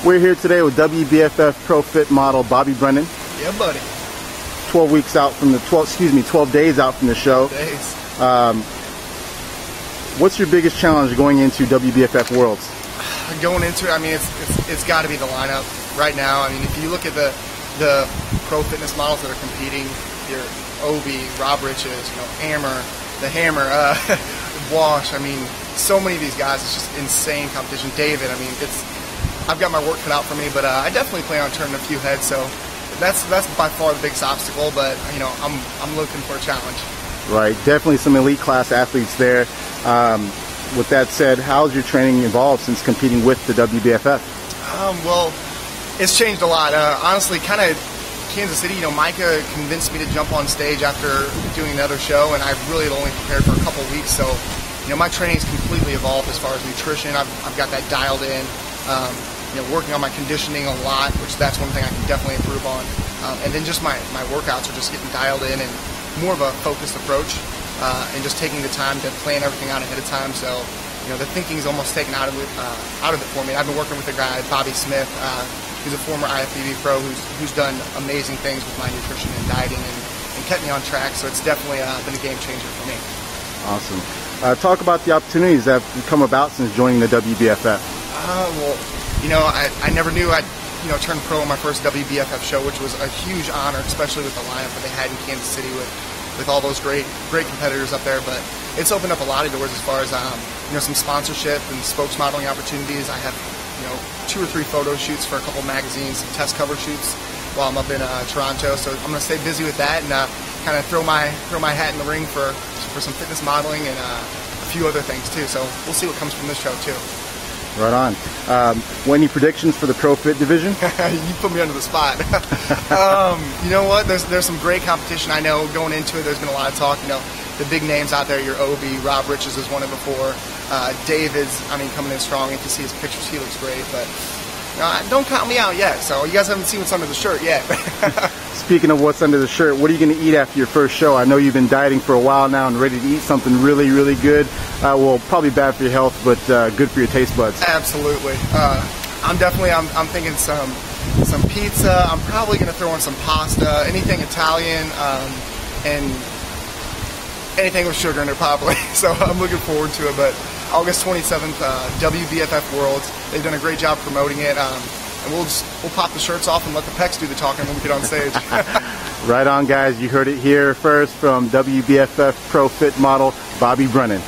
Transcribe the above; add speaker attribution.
Speaker 1: We're here today with WBFF Pro Fit model Bobby Brennan.
Speaker 2: Yeah, buddy.
Speaker 1: 12 weeks out from the 12 days out from the show.
Speaker 2: 12 days.
Speaker 1: What's your biggest challenge going into WBFF Worlds?
Speaker 2: Going into it, I mean, it's got to be the lineup right now. I mean, if you look at the pro fitness models that are competing, your Obi, Rob Riches, the Hammer, Wash. I mean, so many of these guys. It's just insane competition. David. I mean, I've got my work cut out for me, but I definitely plan on turning a few heads. So that's by far the biggest obstacle. But I'm looking for a challenge.
Speaker 1: Right, definitely some elite class athletes there. With that said, how's your training evolved since competing with the WBFF?
Speaker 2: Well, it's changed a lot. Honestly, kind of Kansas City, Micah convinced me to jump on stage after doing another show, and I really had only prepared for a couple of weeks. So, my training's completely evolved as far as nutrition. I've got that dialed in. Working on my conditioning a lot, which that's one thing I can definitely improve on. And then just my workouts are just getting dialed in and more of a focused approach, and just taking the time to plan everything out ahead of time. So, the thinking's almost taken out of it for me. I've been working with a guy, Bobby Smith, who's a former IFBB pro who's done amazing things with my nutrition and dieting and kept me on track. So it's definitely been a game changer for me.
Speaker 1: Awesome. Talk about the opportunities that have come about since joining the WBFF.
Speaker 2: Well, I never knew I'd turn pro on my first WBFF show, which was a huge honor, especially with the lineup that they had in Kansas City with all those great competitors up there. But it's opened up a lot of doors as far as some sponsorship and spokesmodeling opportunities. I have 2 or 3 photo shoots for a couple magazines, some test cover shoots while I'm up in Toronto. So I'm going to stay busy with that and kind of throw my hat in the ring for some fitness modeling and a few other things too. So we'll see what comes from this show too.
Speaker 1: Right on. Any predictions for the Pro Fit division?
Speaker 2: You put me under the spot. You know what? There's some great competition. I know going into it, there's been a lot of talk. The big names out there, your Obi, Rob Riches has won it before. David's, coming in strong. If you see his pictures, he looks great. But don't count me out yet. So you guys haven't seen what's under the shirt yet.
Speaker 1: Speaking of what's under the shirt, what are you going to eat after your first show? I know you've been dieting for a while now and ready to eat something really, really good. Well, probably bad for your health, but good for your taste buds.
Speaker 2: Absolutely. I'm thinking some pizza. I'm probably going to throw in some pasta, anything Italian, and anything with sugar in it probably. So I'm looking forward to it. But August 27th, WBFF Worlds. They've done a great job promoting it. And we'll pop the shirts off and let the pecs do the talking when we get on stage.
Speaker 1: Right on, guys. You heard it here first from WBFF Pro Fit model Bobby Brennan.